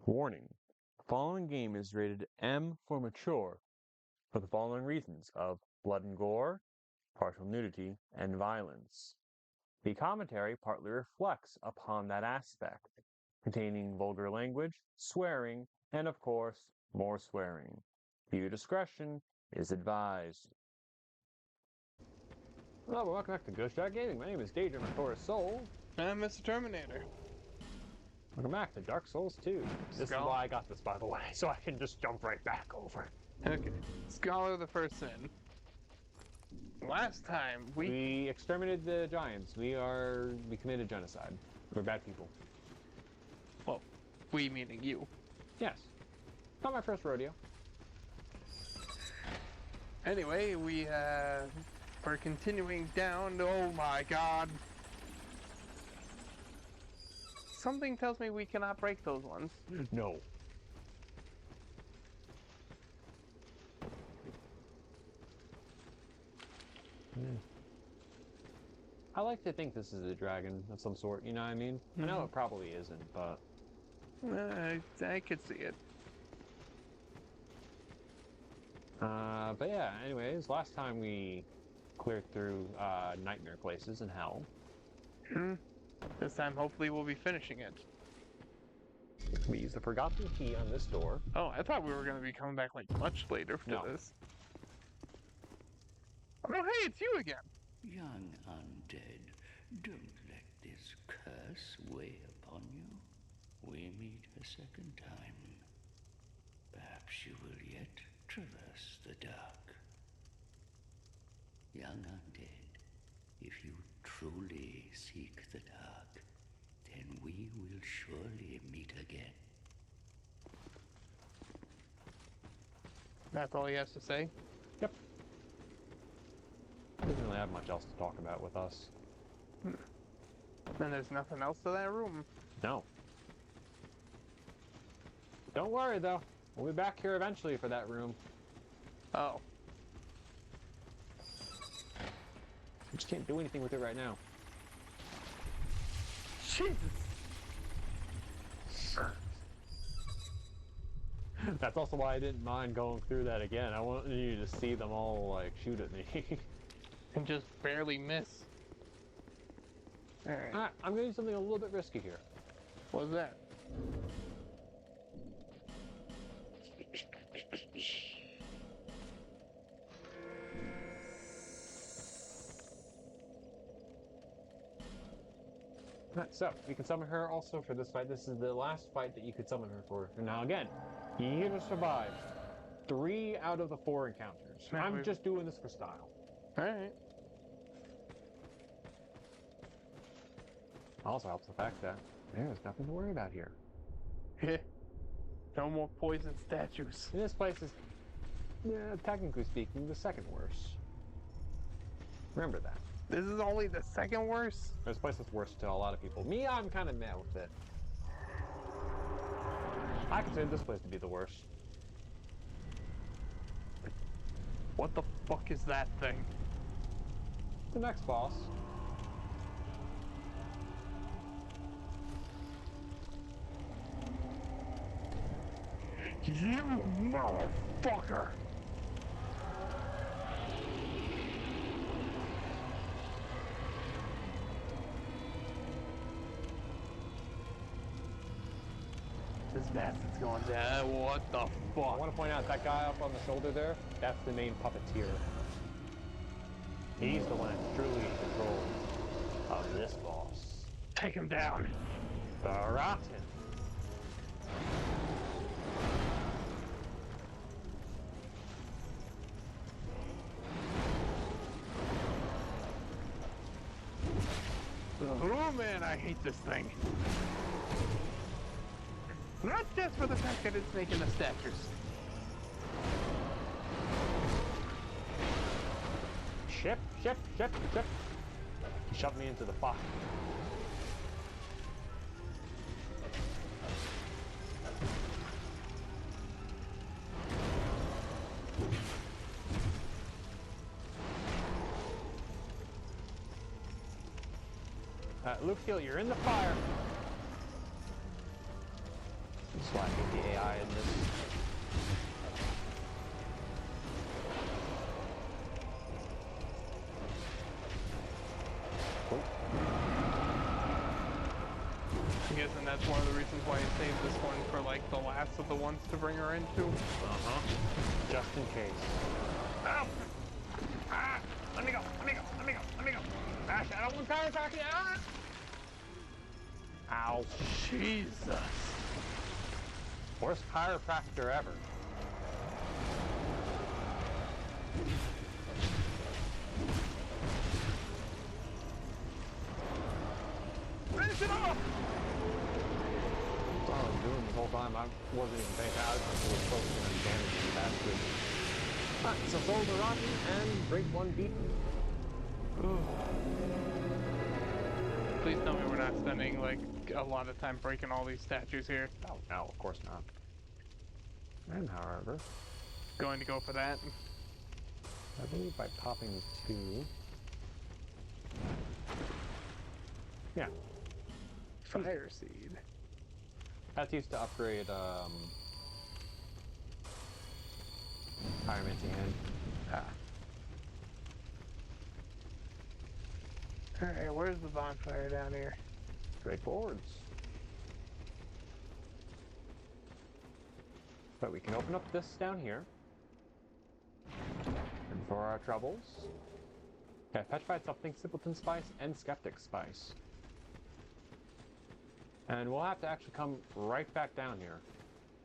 Warning: the following game is rated M for mature for the following reasons of blood and gore, partial nudity, and violence. The commentary partly reflects upon that aspect, containing vulgar language, swearing, and of course, more swearing. Viewer discretion is advised. Hello, welcome back to Ghost Shot Gaming. My name is Daydreams Soul. I'm Mr. Terminator. Welcome back to Dark Souls 2. This is why I got this, by the way, so I can just jump right back over. Okay. Scholar of the First Sin. Last time We exterminated the giants. We committed genocide. We're bad people. Well, we meaning you. Yes. Not my first rodeo. Anyway, we're continuing down. Oh my god. Something tells me we cannot break those ones. No. I like to think this is a dragon of some sort, you know what I mean? I know it probably isn't, but... I could see it. But yeah, anyways, last time we cleared through nightmare places in hell. This time, hopefully, we'll be finishing it. We used the forgotten key on this door. Oh, I thought we were going to be coming back, like, much later for this. Oh, hey, it's you again! Young undead, don't let this curse weigh upon you. We meet a second time. Perhaps you will yet traverse the dark. Young undead, if you truly seek the dark, then we will surely meet again. That's all he has to say? Yep. Doesn't really have much else to talk about with us. And there's nothing else to that room. No. Don't worry, though. We'll be back here eventually for that room. Oh. We just can't do anything with it right now. Jesus! That's also why I didn't mind going through that again. I wanted you to see them all, like, shoot at me. And just barely miss. Alright. Alright, I'm gonna do something a little bit risky here. What's that? So, you can summon her also for this fight. This is the last fight that you could summon her for. Now again, you have survived 3 out of the 4 encounters. I'm just doing this for style. Alright. Also helps the fact that there's nothing to worry about here. No more poison statues. This place is, technically speaking, the second worst. Remember that. This is only the second worst? This place is worse to a lot of people. Me, I'm kind of mad with it. I consider this place to be the worst. What the fuck is that thing? The next boss. You motherfucker! This bastard's going down. What the I fuck? want to point out that guy up on the shoulder there, that's the main puppeteer. He's the one that's truly in control of this boss. Take him down. The Rotten. Oh man, I hate this thing. Not just for the fact that it's making the statues. Ship. He shoved me into the fire. Luke Hill, you're in the fire. Slacking the AI in this. I'm guessing that's one of the reasons why I saved this one for like the last of the ones to bring her into. Just in case. Ow! Ah! Let me go! Let me go! Let me go! Let me go! Ah, I don't want Kawasaki! Ah! Ow. Jesus! Worst chiropractor ever. Finish it off! That's all I was doing this whole time. I wasn't even paying attention. I was focusing on damage and bastards. So sold the rotten and great one beaten. Please tell me we're not spending like a lot of time breaking all these statues here. Oh no, of course not. And however, Going to go for that. I believe by popping 2. Yeah. Fire seed. That's used to upgrade Pyromancy Hand. Ah. Alright, where's the bonfire down here? Straightforwards. But we can open up this down here. And for our troubles, yeah, Petrified Something, Simpleton Spice, and Skeptic Spice. And we'll have to actually come right back down here.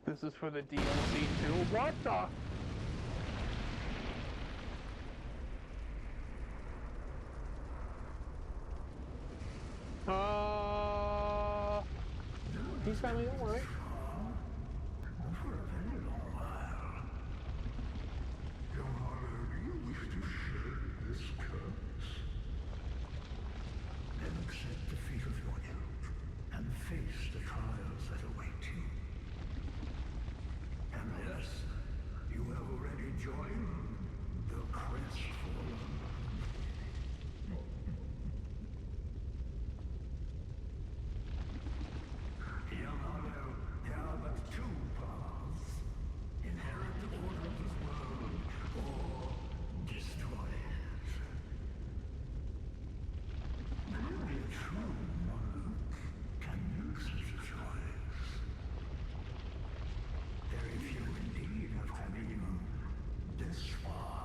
This is for the DLC too. What the? Peace, family, don't worry. For a very long while. Your Honor, do you wish to share this curse? Then accept the fate of your ilk and face the trials that await you. And yes, you have already joined the Crestfallen. Young Hollow, there are but two paths. Inherit the order of this world, or destroy it. Only a true monarch can make such a choice. Very few indeed have come even this far.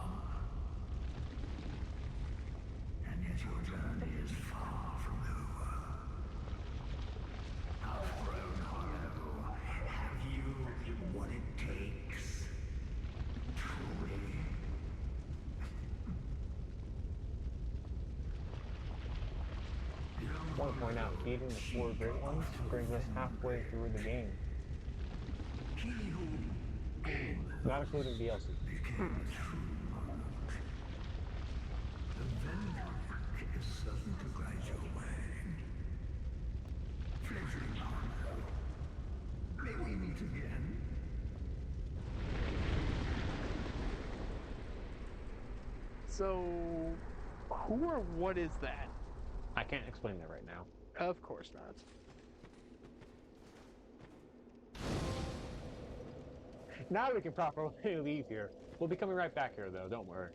And yet your journey is far from over. Outgrown Hollow, have you what it takes? Truly. I want to point out, beating the 4 great ones brings us halfway through the game. He who Not including DLC. became a true monarch. The Vendrick is certain to guide your way. Fledgling Hollow, may we meet again? So, who or what is that? I can't explain that right now. Of course not. Now we can properly leave here. We'll be coming right back here, though. Don't worry.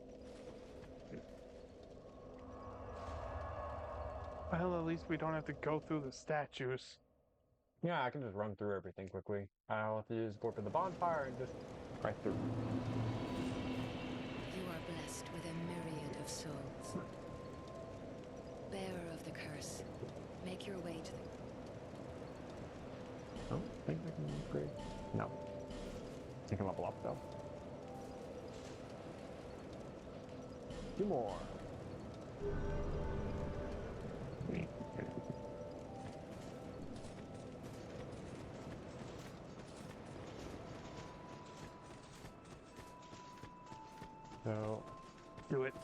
Well, at least we don't have to go through the statues. Yeah, I can just run through everything quickly. All I have to do is go to the bonfire and just right through. You are blessed with a myriad of souls. Bearer of the curse, make your way to the... Oh, I think I can upgrade. No. You can level up, though. 2 more. So, Do it.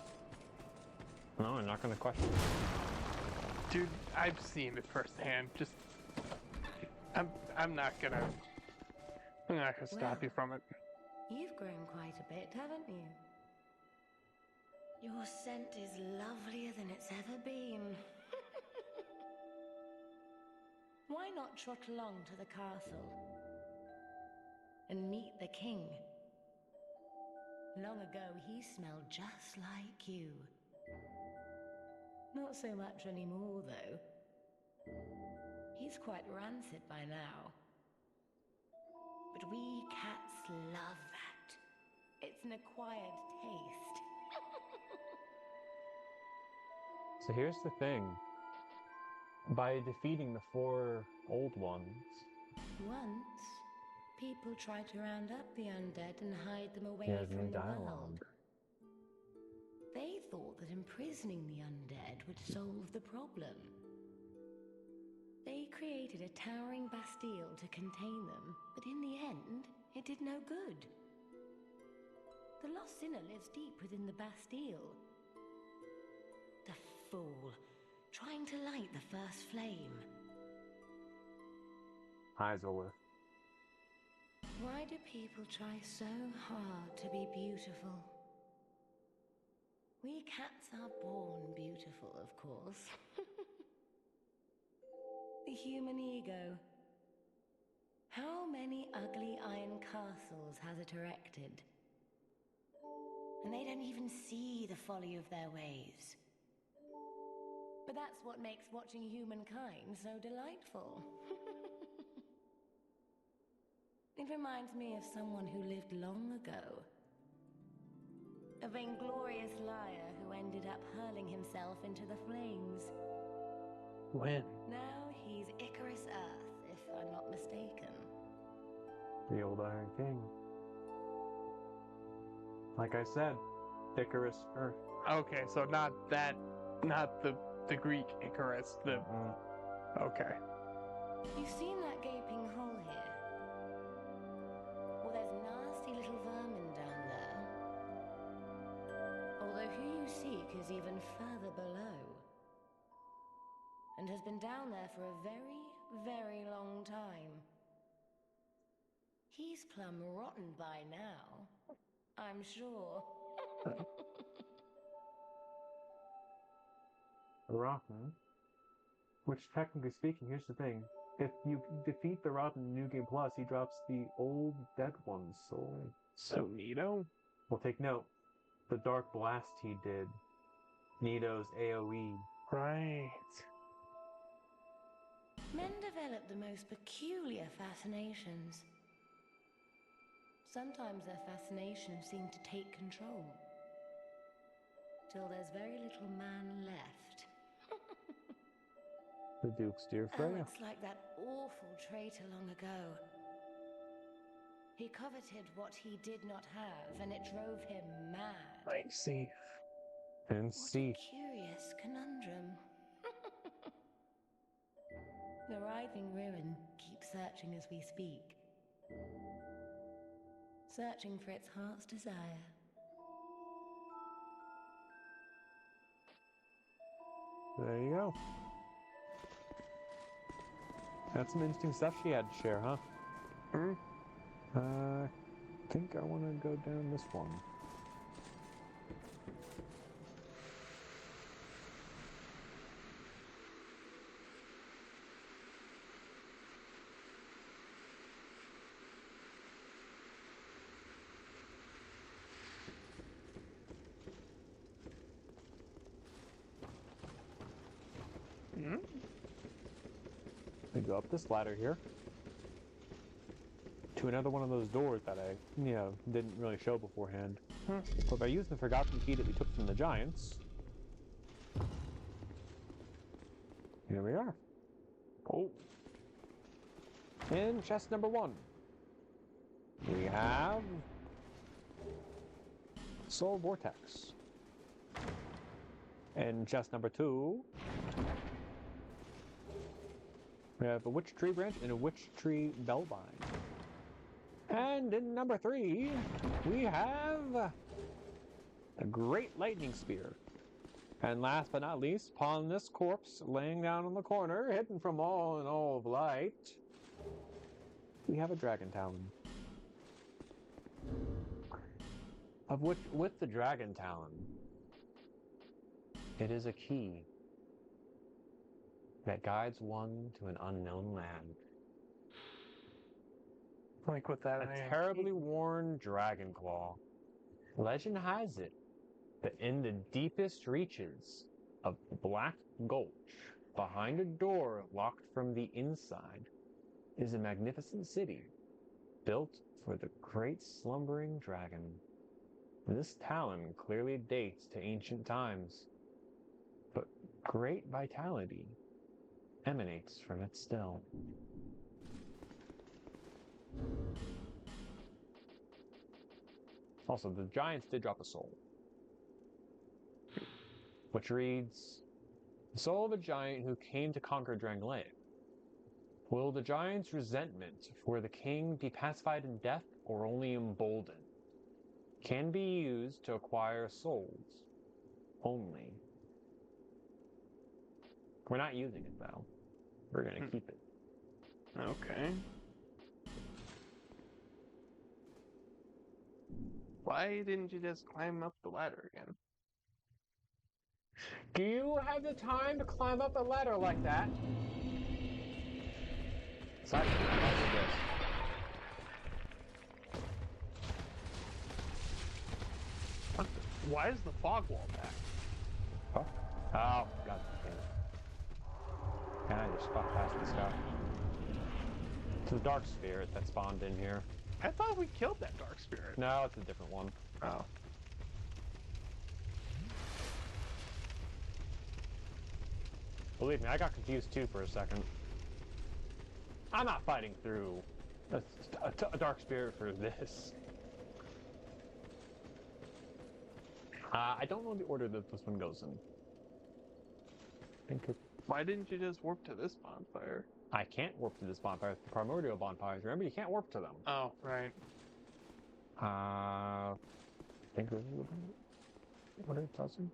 no, I'm not going to question. Dude, I've seen it firsthand. Just... I'm not gonna stop you from it. You've grown quite a bit, haven't you? Your scent is lovelier than it's ever been. Why not trot along to the castle? the king. Long ago, he smelled just like you. Not so much anymore, though. He's quite rancid by now. But we cats love that. It's an acquired taste. So here's the thing. By defeating the 4 old ones, Once, people tried to round up the undead and hide them away he has from new the world. dialogue. They thought that imprisoning the undead would solve the problem. They created a towering Bastille to contain them, but in the end, it did no good. The lost sinner lives deep within the Bastille. The fool, trying to light the first flame. Hi, Zolith. Why do people try so hard to be beautiful? We cats are born beautiful, of course. The human ego. How many ugly iron castles has it erected? And they don't even see the folly of their ways. But that's what makes watching humankind so delightful. It reminds me of someone who lived long ago. A vainglorious liar who ended up hurling himself into the flames. When? Now he's Icarus Earth, if I'm not mistaken. The old Iron King. Like I said, Icarus Earth. Okay, so not the Greek Icarus. Okay. You've seen that gaping hole here? Well, there's nasty little vermin down there. Although who you seek is even further below. And has been down there for a very, very long time. He's plumb rotten by now, I'm sure. Rotten. Which, technically speaking, here's the thing. If you defeat the Rotten in New Game Plus, he drops the old dead one's soul. So Nito? Well, take note. The Dark Blast he did. Nito's AoE. Right. Men develop the most peculiar fascinations. Sometimes their fascinations seem to take control. Till there's very little man left. The Duke's dear Oh, Freya. it's like that awful traitor long ago. He coveted what he did not have, and it drove him mad. I see. And What see. a curious conundrum. The writhing ruin keeps searching as we speak. Searching for its heart's desire. There you go. That's some interesting stuff she had to share, huh? I think I want to go down this one. We go up this ladder here to another one of those doors that I, didn't really show beforehand. But by using the forgotten key that we took from the giants, here we are. Oh. In chest number 1, we have Soul Vortex. In chest number 2, we have a Witch Tree Branch and a Witch Tree Bellvine. And in number 3, we have a Great Lightning Spear. And last but not least, upon this corpse laying down in the corner, hidden from all in all of light, we have a Dragon Talon. Of which, with the Dragon Talon, it is a key that guides one to an unknown land. Like with that A man. terribly worn dragon claw. Legend has it that in the deepest reaches of Black Gulch, behind a door locked from the inside, is a magnificent city built for the great slumbering dragon. This talon clearly dates to ancient times, but great vitality emanates from it still. Also, the giants did drop a soul, which reads, "The soul of a giant who came to conquer Drangleic. Will the giant's resentment for the king be pacified in death or only emboldened? Can be used to acquire souls only." We're not using it though. We're gonna keep it. Okay. Why didn't you just climb up the ladder again? Do you have the time to climb up a ladder like that? Aside from that, I'll do this. Why is the fog wall back? Huh? Oh, god damn it. Can I just fuck past this guy? It's the dark spirit that spawned in here. I thought we killed that dark spirit. No, it's a different one. Oh. Believe me, I got confused too for a second. I'm not fighting through a dark spirit for this. I don't know the order that this one goes in. I think Why didn't you just warp to this bonfire? I can't warp to this bonfire. It's the primordial bonfires. Remember, you can't warp to them. Oh, right. I think this is what it tells you.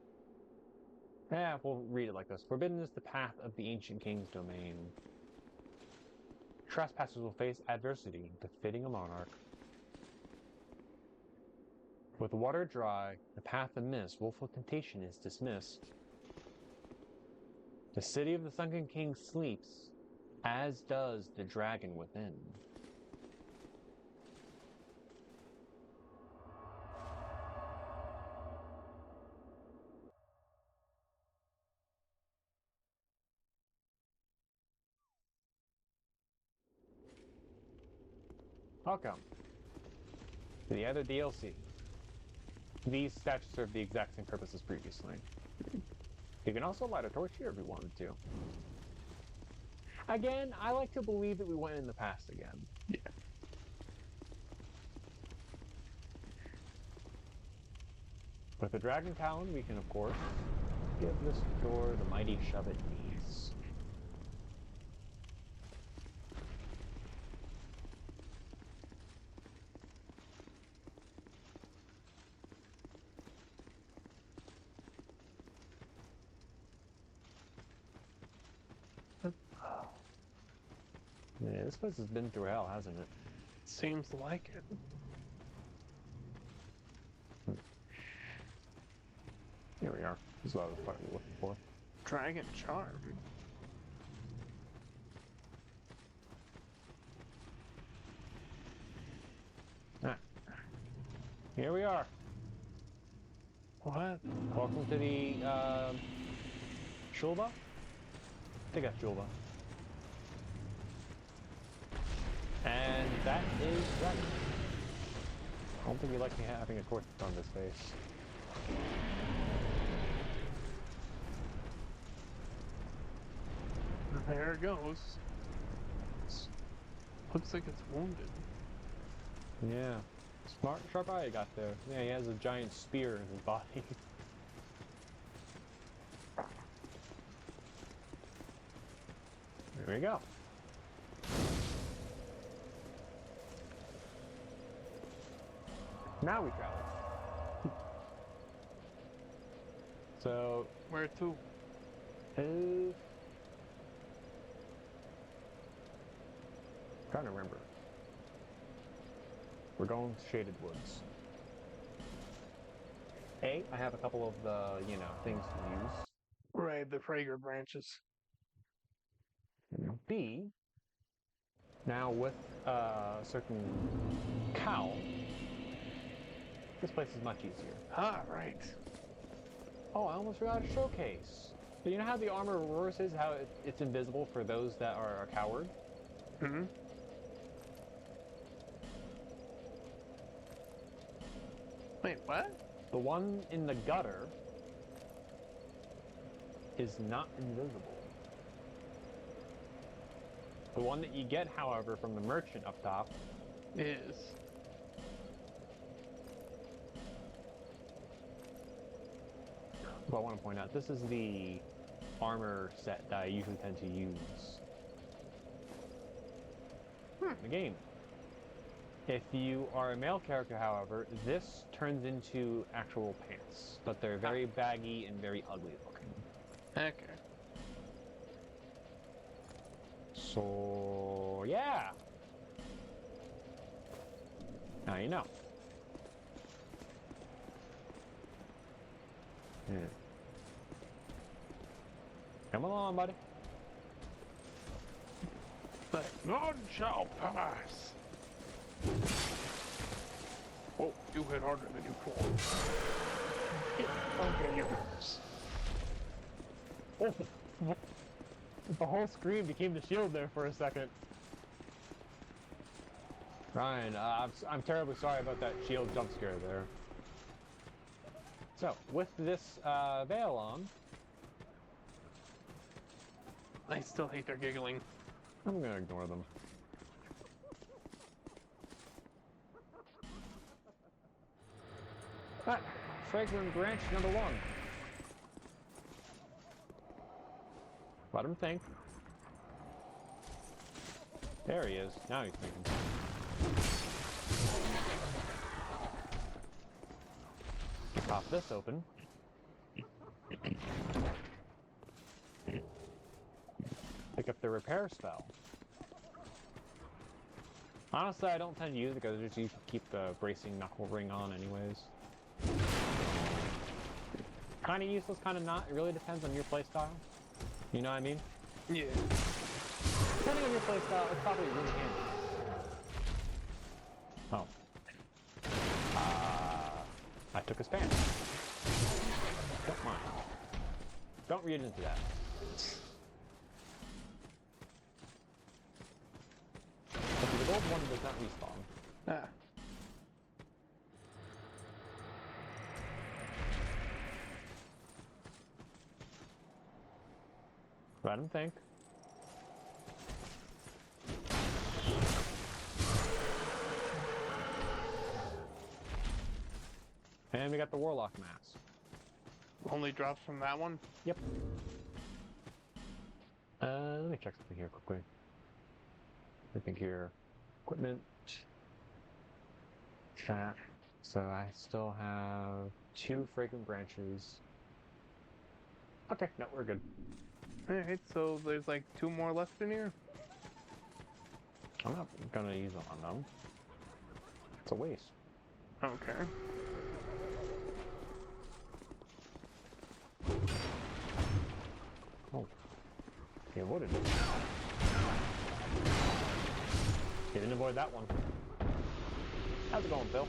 Yeah, we'll read it like this. Forbidden is the path of the ancient king's domain. Trespassers will face adversity befitting a monarch. With water dry, the path amiss, willful temptation is dismissed. The city of the sunken king sleeps, as does the dragon within. Welcome to the other DLC. These statues serve the exact same purpose as previously. You can also light a torch here if you wanted to. Again, I like to believe that we went in the past again. Yeah. With the Dragon Talon, we can, of course, give this door the mighty shove it needs. Yeah, this place has been through hell, hasn't it? Seems like it. Here we are. This is what I was finally looking for. Dragon charm. Ah. Here we are. What? Welcome to the, Shulba? I think that's Shulba. And that is right. I don't think we like having a torch on this face. There it goes. Looks like it's wounded. Yeah. Smart, sharp eye you got there. Yeah, he has a giant spear in his body. There we go. Now we travel. So, Where to? Trying to remember. We're going to Shaded Woods. A, I have a couple of the, things to use. Right, the fragrant branches. B, now with certain cowl, this place is much easier. Ah, right. Oh, I almost forgot a showcase. So you know how the armor reverses, how it's invisible for those that are a coward? Mm-hmm. Wait, what? The one in the gutter is not invisible. The one that you get, however, from the merchant up top Is. But I want to point out, this is the armor set that I usually tend to use in the game. If you are a male character, however, this turns into actual pants, but they're very baggy and very ugly looking. Okay. So, yeah. Now you know. Come along, buddy. But none shall pass. Oh, you hit harder than you thought. Okay, you Oh, the whole screen became the shield there for a second. Ryan, I'm terribly sorry about that shield jump scare there. So, with this veil on, I still hate their giggling. I'm gonna ignore them. Ah, fragrant branch number 1. Let him think. There he is. Now he's thinking. Pop this open. Pick up the repair spell. Honestly, I don't tend to use it because I just usually keep the bracing knuckle ring on anyways. Kind of useless, kind of not. It really depends on your playstyle. You know what I mean? Yeah. Depending on your playstyle, it's probably really handy. Oh. I took a span. Don't mind. Don't read into that. But the gold one does not respawn. Ah. Let him think. And we got the Warlock mask. Only drops from that one? Yep. Let me check something here quickly. I think here, equipment, chat. So I still have 2 fragrant branches. Okay, no, we're good. Alright, so there's like 2 more left in here? I'm not gonna use them on them. It's a waste. Okay. Oh, he avoided it. He didn't avoid that one. How's it going, Phil?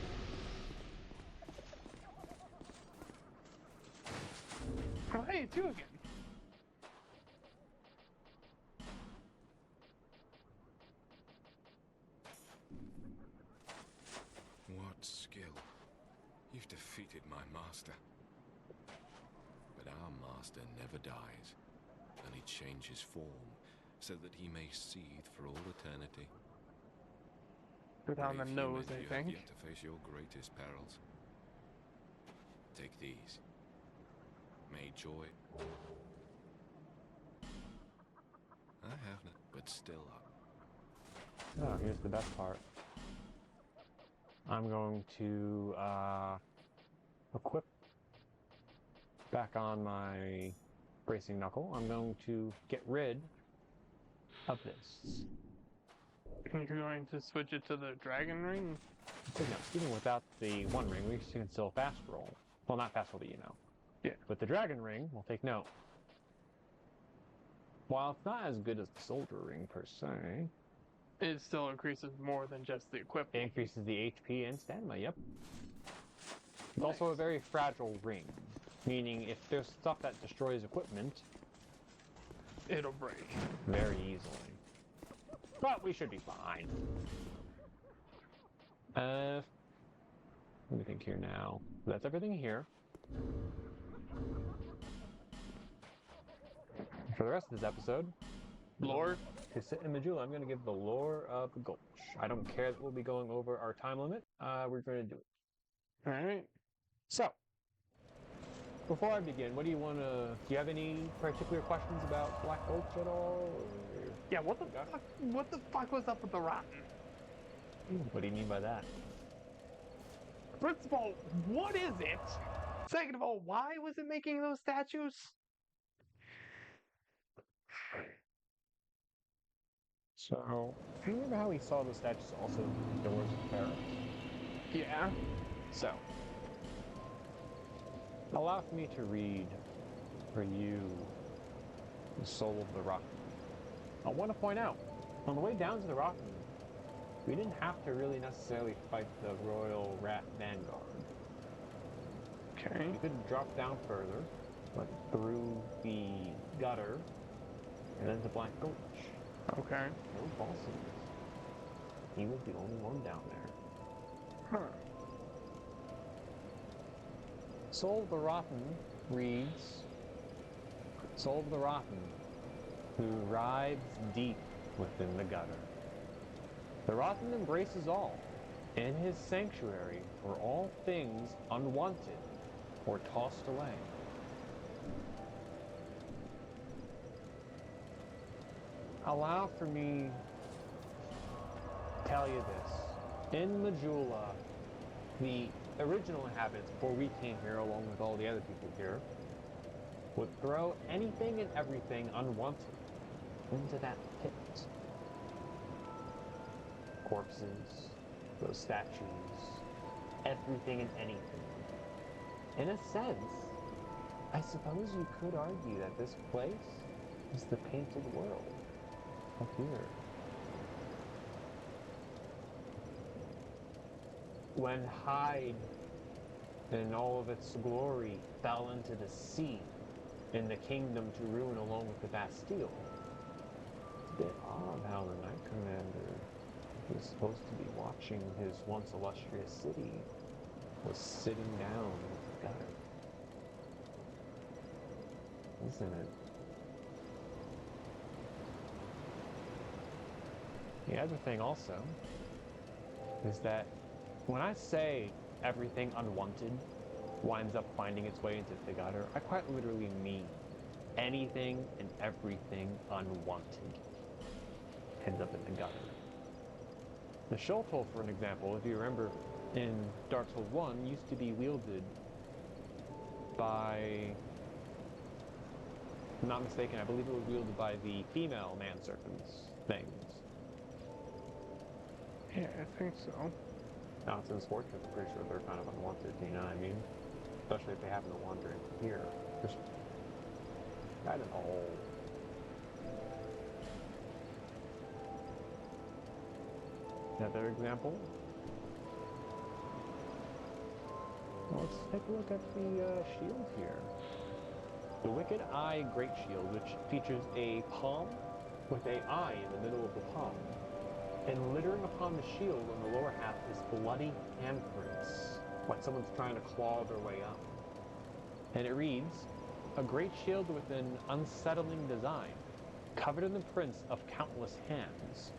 Oh, hey, it's you again. What skill? You've defeated my master. But our master never dies, and he changes form so that he may seethe for all eternity. Put on the Brave nose, human, I you think. have yet to face your greatest perils. Take these. May joy. I have not, but still up. Oh, here's the best part. I'm going to equip back on my bracing knuckle. I'm going to get rid of this. You're going to switch it to the dragon ring? So, no, even without the one ring, we can still fast roll. Well, not fast roll, but you know. Yeah. With the dragon ring, we'll take note. While it's not as good as the soldier ring per se, It still increases more than just the It equipment. increases the HP and stamina, yep. It's also Nice. a very fragile ring, meaning if there's stuff that destroys equipment, It'll break. very easily. But we should be fine. Let me think here now. That's everything here. For the rest of this episode, Lore? to sit in Majula, I'm going to give the lore of the Gulch. I don't care that we'll be going over our time limit. We're going to do it. Alright. So, before I begin, what do you want to... Do you have any particular questions about Black Gulch at all? Or... Yeah, what the fuck was up with the rotten? What do you mean by that? First of all, what is it? Second of all, why was it making those statues? So, do you remember how we saw the statues also in Doors of Terror? Yeah. So, allow me to read for you the soul of the rock. I want to point out, on the way down to the rock, we didn't have to really necessarily fight the Royal Rat Vanguard. Okay. We could drop down further, like through the gutter, and then to Black Gulch. Okay. No bosses. He was the only one down there. Huh. Soul of the Rotten reads, Soul of the Rotten, who rides deep within the gutter. The Rotten embraces all, in his sanctuary for all things unwanted or tossed away. Allow for me to tell you this. In Majula, the original inhabitants, before we came here, along with all the other people here, would throw anything and everything unwanted into that pit. Corpses, those statues, everything and anything. In a sense, I suppose you could argue that this place is the painted world up here. When Hyde, in all of its glory, fell into the sea, in the kingdom to ruin along with the Bastille, it's a bit odd how the Knight Commander, who was supposed to be watching his once illustrious city, was sitting down in the gutter. Isn't it? The other thing also is that when I say everything unwanted winds up finding its way into the gutter, I quite literally mean anything and everything unwanted ends up in the gutter. The Shultol, for an example, if you remember, in Dark Souls 1, used to be wielded by, if I'm not mistaken, I believe it was wielded by the female man-serpents things. Yeah, I think so. Now it's in Scorchers, I'm pretty sure they're kind of unwanted, you know what I mean? Especially if they happen to wander in here. Just right in the hole. Another example. Well, let's take a look at the shield here. The Wicked Eye Great Shield, which features a palm with an eye in the middle of the palm. And littering upon the shield on the lower half is bloody handprints, like someone's trying to claw their way up. And it reads, a great shield with an unsettling design, covered in the prints of countless hands.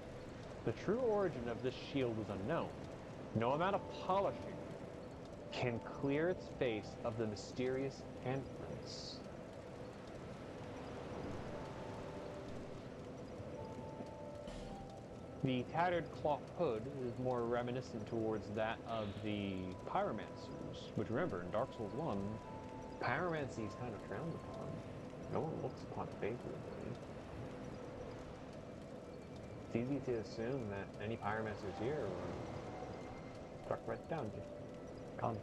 The true origin of this shield is unknown. No amount of polishing can clear its face of the mysterious handprints. The tattered cloth hood is more reminiscent towards that of the pyromancers, which remember, in Dark Souls 1, pyromancy is kind of frowned upon. No one looks upon it favorably. It's easy to assume that any pyromancers here were struck right down. Gone.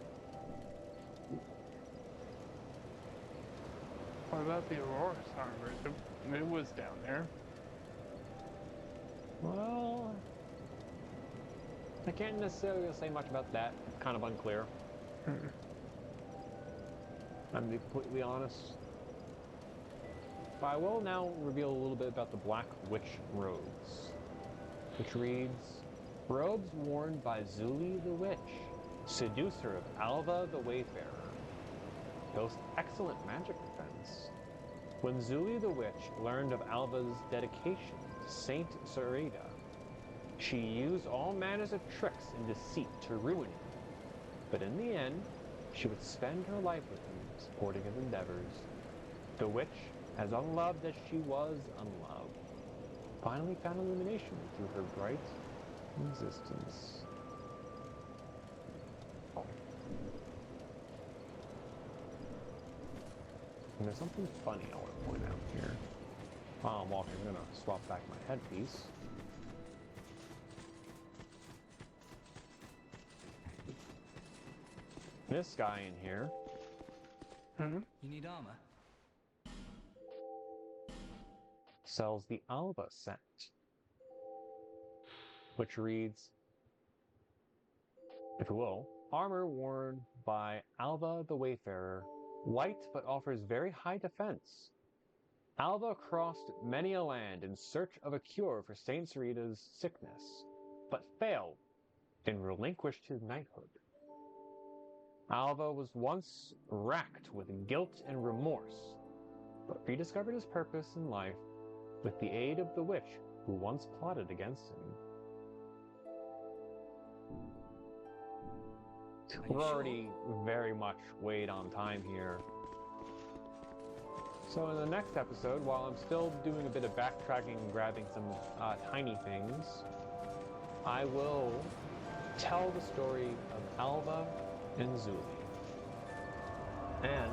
What about the Aurora's armor? It was down there. Well, I can't necessarily say much about that. It's kind of unclear. I'm to be completely honest. But I will now reveal a little bit about the Black Witch robes, which reads, robes worn by Zuli the Witch, seducer of Alva the Wayfarer. Boast excellent magic defense. When Zuli the Witch learned of Alva's dedication to Saint Sarada, she used all manners of tricks and deceit to ruin him. But in the end, she would spend her life with him, supporting his endeavors. The witch, as unloved as she was unloved, finally found illumination through her bright existence. And there's something funny I want to point out here. While I'm walking, I'm going to swap back my headpiece. This guy in here. You need armor? Sells the Alva set, which reads, if you will, armor worn by Alva the Wayfarer, light but offers very high defense. Alva crossed many a land in search of a cure for Saint Sarita's sickness, but failed and relinquished his knighthood. Alva was once racked with guilt and remorse, but rediscovered his purpose in life with the aid of the witch who once plotted against him. We're already very much weighed on time here. So in the next episode, while I'm still doing a bit of backtracking and grabbing some tiny things, I will tell the story of Alva and Zuli. And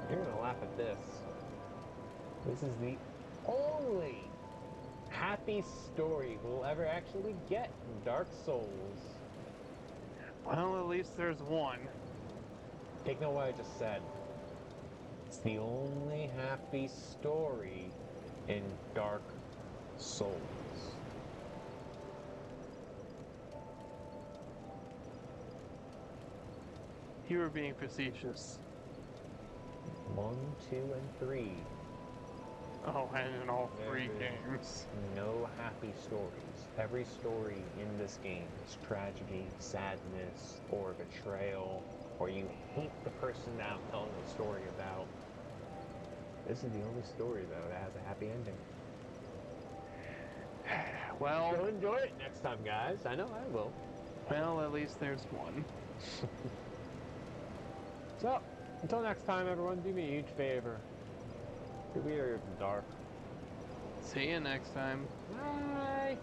you're gonna laugh at this. This is the only happy story we'll ever actually get in Dark Souls. Well, at least there's one. Take note what I just said. It's the only happy story in Dark Souls. You were being facetious. 1, 2, and 3. Oh, and in all three There is games. no happy stories. Every story in this game is tragedy, sadness, or betrayal, or you hate the person that I'm telling the story about. This is the only story, though, that has a happy ending. Well, So enjoy it next time, guys. I know I will. well, at least there's one. So, until next time, everyone, do me a huge favor. Get weird and dark. See you next time. Bye!